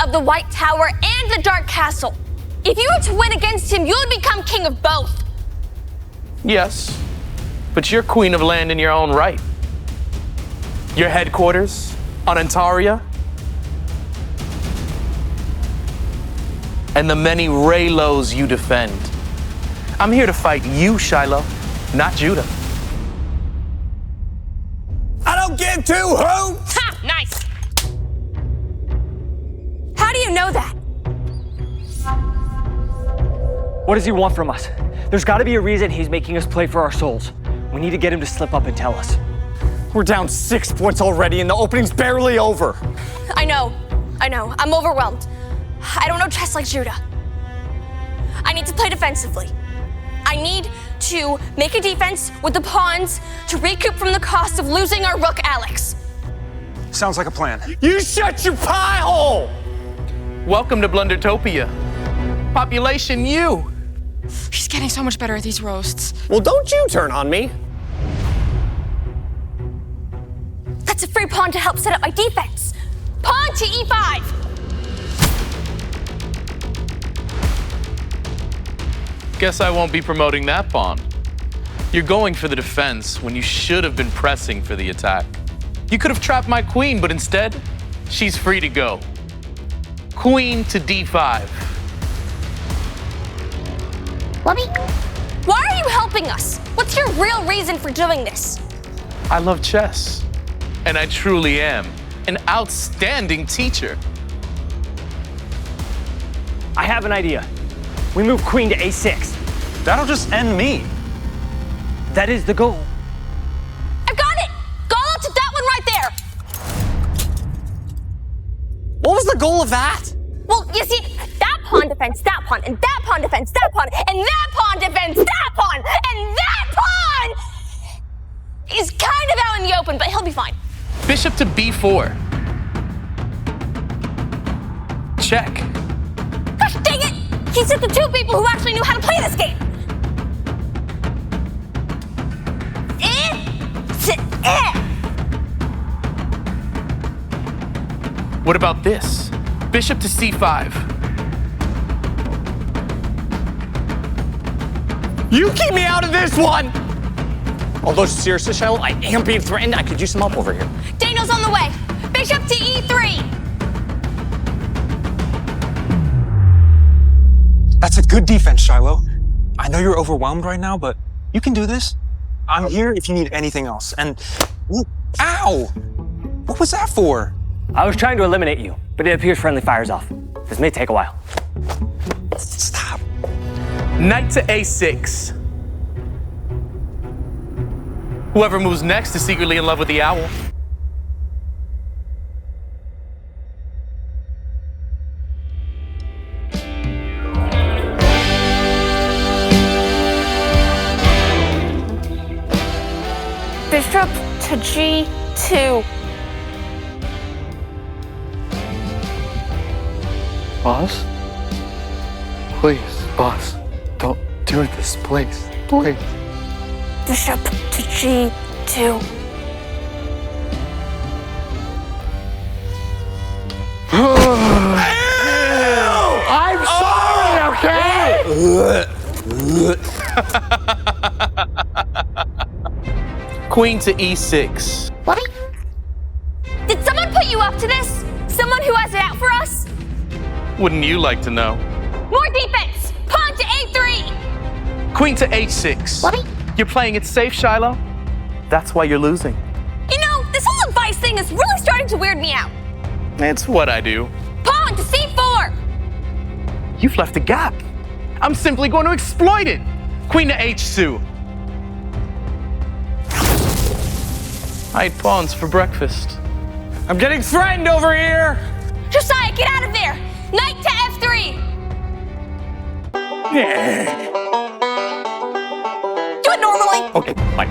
of the White Tower and the Dark Castle. If you were to win against him, you would become king of both. Yes, but you're queen of land in your own right. Your headquarters on Antaria, and the many Raylos you defend. I'm here to fight you, Shiloh, not Judah. I don't give two hoots! Ha! Nice! How do you know that? What does he want from us? There's got to be a reason he's making us play for our souls. We need to get him to slip up and tell us. We're down 6 points already and the opening's barely over. I know. I'm overwhelmed. I don't know chess like Judah. I need to play defensively. I need to make a defense with the pawns to recoup from the cost of losing our rook, Alex. Sounds like a plan. You shut your pie hole! Welcome to Blundertopia. Population you. She's getting so much better at these roasts. Well, don't you turn on me. That's a free pawn to help set up my defense. Pawn to e5. Guess I won't be promoting that pawn. You're going for the defense when you should have been pressing for the attack. You could have trapped my queen, but instead, she's free to go. Queen to d5. Wubby, why are you helping us? What's your real reason for doing this? I love chess, and I truly am an outstanding teacher. I have an idea. We move queen to a6. That'll just end me. That is the goal. I've got it! Gala to that one right there! What was the goal of that? Well, you see, that pawn defends that pawn, and that pawn defends that pawn, and that pawn defends that pawn, and that pawn is kind of out in the open, but he'll be fine. Bishop to b4. Check. Gosh dang it! He took the two people who actually knew how to play this game. What about this? Bishop to c5. You keep me out of this one! Although, seriously, Shiloh, I am being threatened. I could use some help over here. Daniel's on the way. Bishop to e3. That's a good defense, Shiloh. I know you're overwhelmed right now, but you can do this. I'm here if you need anything else. And, ooh, ow! What was that for? I was trying to eliminate you, but it appears friendly fire's off. This may take a while. Stop. Knight to a6. Whoever moves next is secretly in love with the owl. Bishop to g2. Boss? Please, boss. Don't do this, please. Please. Bishop to g2. I'm sorry, okay? Queen to e6. What? Did someone put you up to this? Someone who has it out for us? Wouldn't you like to know? More defense! Pawn to a3! Queen to h6. What? You're playing it safe, Shiloh. That's why you're losing. You know, this whole advice thing is really starting to weird me out. It's what I do. Pawn to c4! You've left a gap. I'm simply going to exploit it. Queen to h2. I ate pawns for breakfast. I'm getting threatened over here! Josiah, get out of there! Knight to f3! Do it normally! Okay, fine.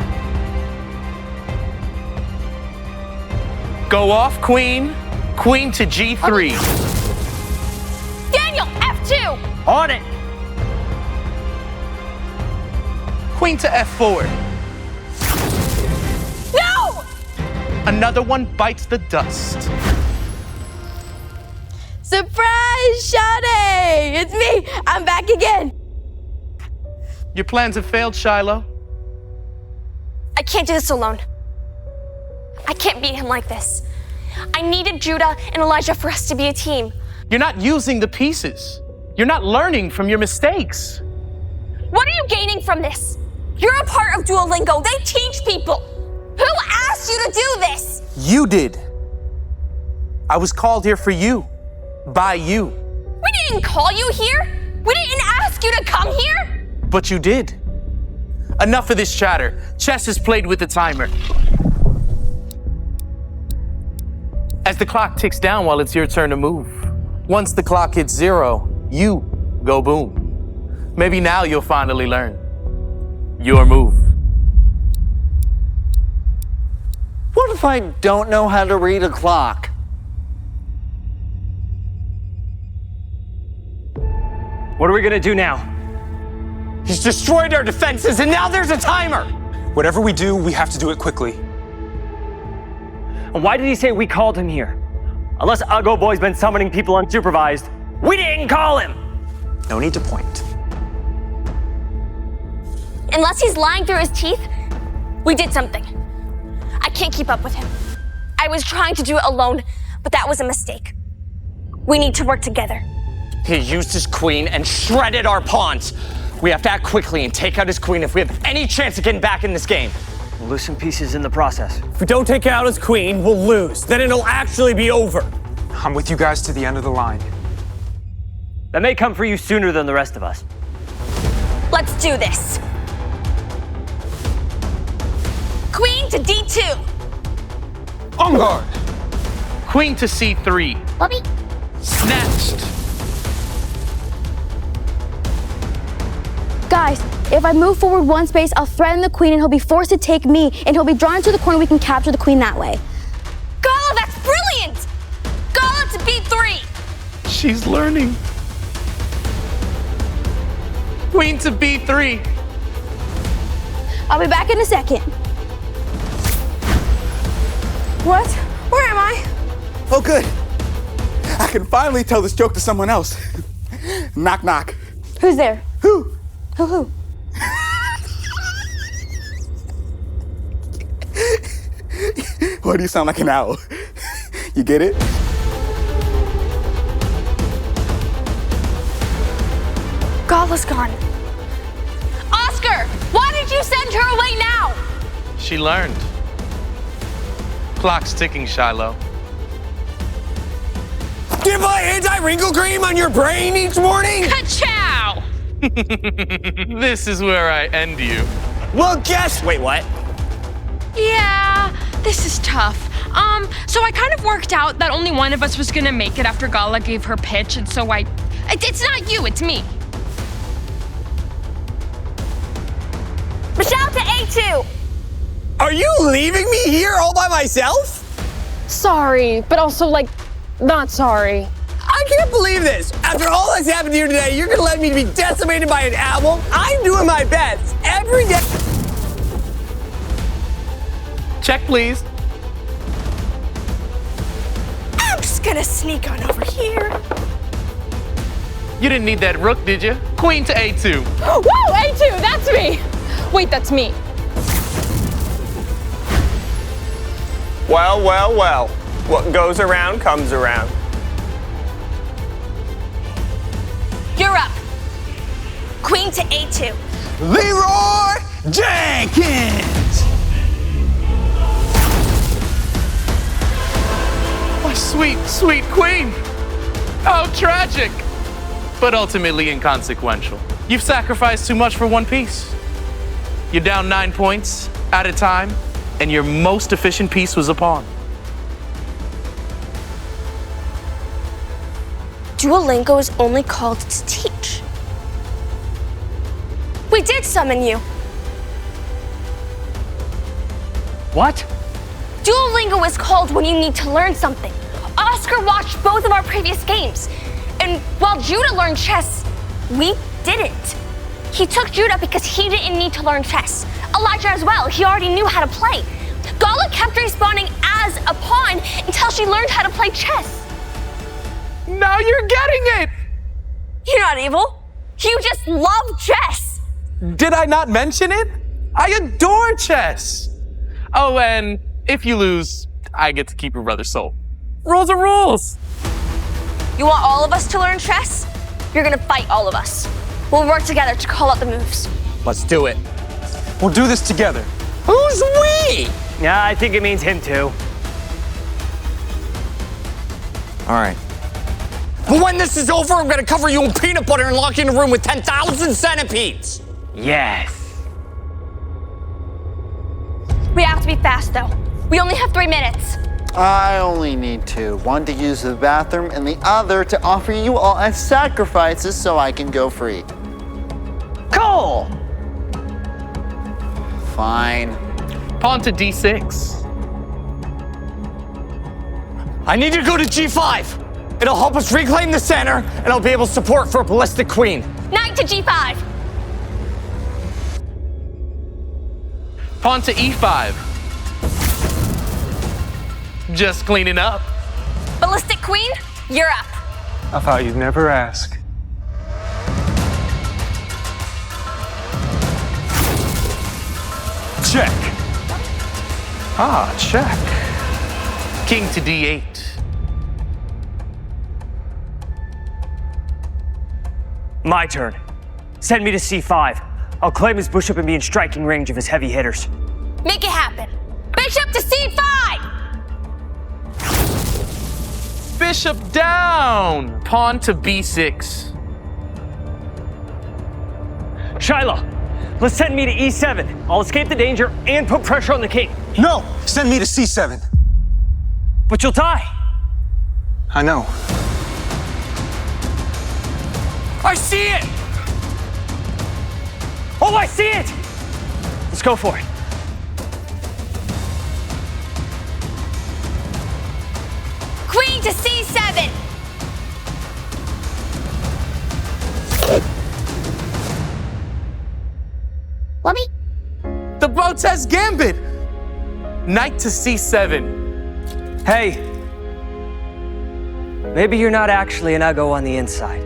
Go off, queen. Queen to g3. Daniel, f2! On it! Queen to f4. No! Another one bites the dust. So Surprise, Shade! It's me! I'm back again! Your plans have failed, Shiloh. I can't do this alone. I can't beat him like this. I needed Judah and Elijah for us to be a team. You're not using the pieces. You're not learning from your mistakes. What are you gaining from this? You're a part of Duolingo. They teach people. Who asked you to do this? You did. I was called here for you, by you. We didn't call you here. We didn't ask you to come here. But you did. Enough of this chatter. Chess is played with the timer. As the clock ticks down while it's your turn to move. Once the clock hits 0, you go boom. Maybe now you'll finally learn your move. What if I don't know how to read a clock? What are we gonna do now? He's destroyed our defenses, and now there's a timer! Whatever we do, we have to do it quickly. And why did he say we called him here? Unless Uggo Boy's been summoning people unsupervised, we didn't call him! No need to point. Unless he's lying through his teeth, we did something. I can't keep up with him. I was trying to do it alone, but that was a mistake. We need to work together. He used his queen and shredded our pawns. We have to act quickly and take out his queen if we have any chance of getting back in this game. We'll lose some pieces in the process. If we don't take out his queen, we'll lose. Then it'll actually be over. I'm with you guys to the end of the line. That may come for you sooner than the rest of us. Let's do this. Queen to D2. On guard! Queen to C3. Bobby. Snatched. Guys, if I move forward one space, I'll threaten the queen and he'll be forced to take me and he'll be drawn into the corner. We can capture the queen that way. Gala, that's brilliant! Gala to B3. She's learning. Queen to B3. I'll be back in a second. What? Where am I? Oh, good. I can finally tell this joke to someone else. Knock, knock. Who's there? Who? Who? Why do you sound like an owl? You get it? Gala's gone. Oscar, why did you send her away now? She learned. Clock's ticking, Shiloh. Give my anti-wrinkle cream on your brain each morning? Ka-chow! This is where I end you. Well, guess. Wait, what? Yeah, this is tough. So I kind of worked out that only one of us was gonna make it after Gala gave her pitch, and so it's not you, it's me. Michelle to A2. Are you leaving me here all by myself? Sorry, but also, not sorry. I can't believe this. After all that's happened here today, you're gonna let me be decimated by an owl? I'm doing my best every day. Check, please. I'm just gonna sneak on over here. You didn't need that rook, did you? Queen to A2. Whoa, A2, that's me! Wait, that's me. Well, well, well. What goes around comes around. You're up. Queen to A2. Leroy Jenkins! My sweet, sweet queen. How tragic. But ultimately inconsequential. You've sacrificed too much for one piece. You're down 9 points at a time, and your most efficient piece was a pawn. Duolingo is only called to teach. We did summon you. What? Duolingo is called when you need to learn something. Oscar watched both of our previous games. And while Judah learned chess, we didn't. He took Judah because he didn't need to learn chess. Elijah as well, he already knew how to play. Gala kept respawning as a pawn until she learned how to play chess. Now you're getting it! You're not evil. You just love chess. Did I not mention it? I adore chess! Oh, and if you lose, I get to keep your brother's soul. Rules are rules! You want all of us to learn chess? You're gonna fight all of us. We'll work together to call out the moves. Let's do it. We'll do this together. Who's we? Yeah, I think it means him too. All right. But when this is over, I'm gonna cover you in peanut butter and lock you in a room with 10,000 centipedes. Yes. We have to be fast, though. We only have 3 minutes. I only need 2. One to use the bathroom and the other to offer you all as sacrifices so I can go free. Cool! Fine. Pawn to d6. I need to go to G5. It'll help us reclaim the center, and I'll be able to support for a ballistic queen. Knight to G5. Pawn to e5. Just cleaning up. Ballistic queen, you're up. I thought you'd never ask. Check. Ah, check. King to d8. My turn. Send me to c5. I'll claim his bishop and be in striking range of his heavy hitters. Make it happen. Bishop to C5. Bishop down. Pawn to b6. Shiloh, let's send me to e7. I'll escape the danger and put pressure on the king. No, send me to C7. But you'll die. I know. I see it! Oh, I see it! Let's go for it. Queen to C7. Wubby? The Botez Gambit. Knight to c7. Hey, maybe you're not actually an Uggo on the inside.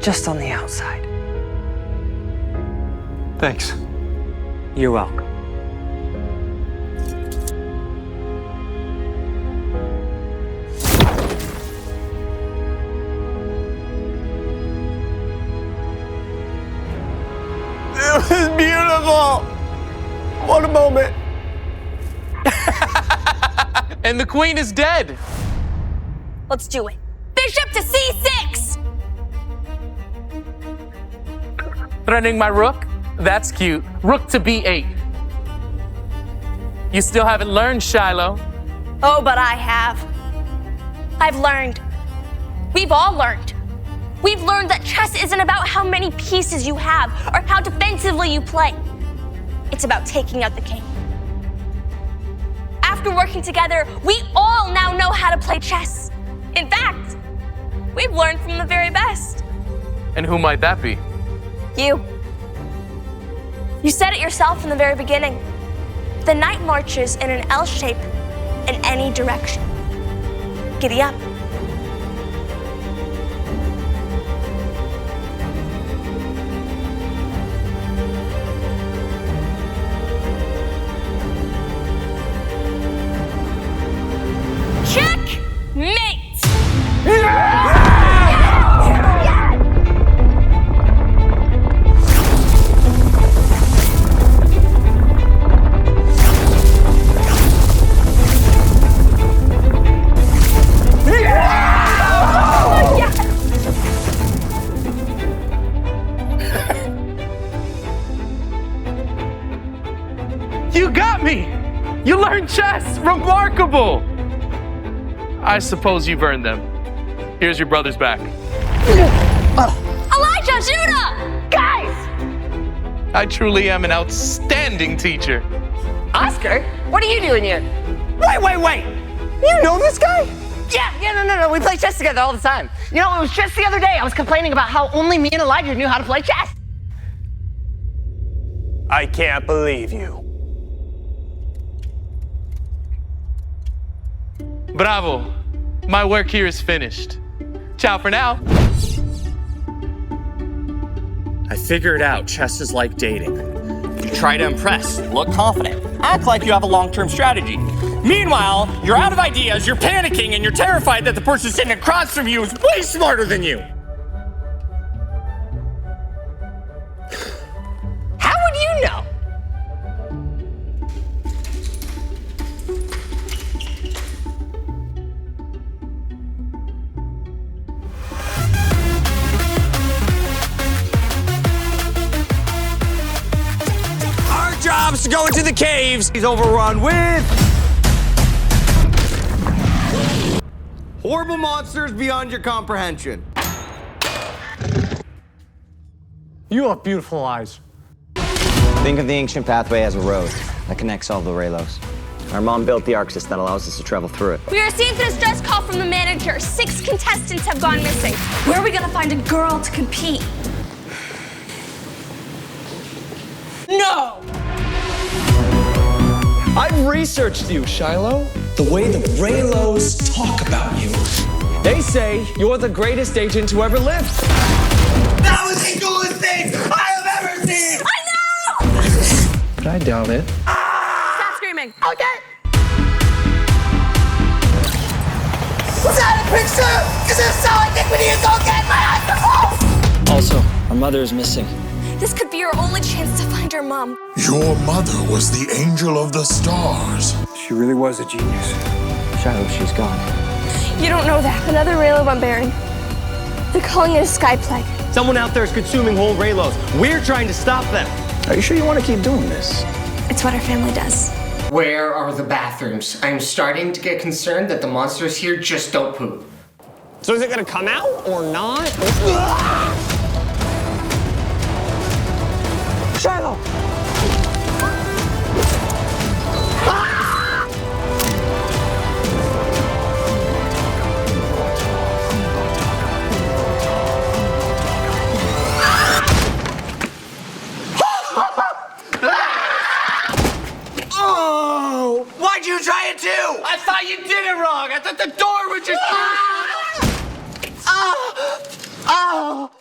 Just on the outside. Thanks. You're welcome. It was beautiful. What a moment. And the queen is dead. Let's do it. Bishop to C6. Threatening my rook? That's cute. Rook to b8. You still haven't learned, Shiloh. Oh, but I have. I've learned. We've all learned. We've learned that chess isn't about how many pieces you have or how defensively you play. It's about taking out the king. After working together, we all now know how to play chess. In fact, we've learned from the very best. And who might that be? You. You said it yourself in the very beginning. The knight marches in an L shape in any direction. Giddy up. Checkmate! You got me! You learned chess! Remarkable! I suppose you've earned them. Here's your brother's back. Elijah, Judah! Guys! I truly am an outstanding teacher. Oscar, what are you doing here? Wait. You know this guy? Yeah, no. We play chess together all the time. You know, it was just the other day I was complaining about how only me and Elijah knew how to play chess. I can't believe you. Bravo. My work here is finished. Ciao for now. I figured out chess is like dating. You try to impress, look confident, act like you have a long-term strategy. Meanwhile, you're out of ideas, you're panicking, and you're terrified that the person sitting across from you is way smarter than you. How would you know? Our job's to go into the caves. He's overrun with horrible monsters beyond your comprehension. You have beautiful eyes. Think of the ancient pathway as a road that connects all the Raylos. Our mom built the Arxis that allows us to travel through it. We received a distress call from the manager. 6 contestants have gone missing. Where are we gonna find a girl to compete? No! I've researched you, Shiloh. The way the Raylos talk about you. They say you're the greatest agent to ever live. That was the coolest thing I have ever seen! I know! But I doubt it. Stop screaming. Okay. Was that a picture? Because if so, I think we need to go get my eyes. Also, our mother is missing. This could be our only chance to find our mom. Your mother was the angel of the stars. She really was a genius. Shiloh, she's gone. You don't know that. Another Raylo I'm bearing. They're calling it a sky plague. someone out there is consuming whole Raylos. We're trying to stop them. Are you sure you want to keep doing this? It's what our family does. Where are the bathrooms? I'm starting to get concerned that the monsters here just don't poop. So is it gonna come out or not? Shiloh! Oh! Why'd you try it too? I thought you did it wrong. I thought the door would just. Oh!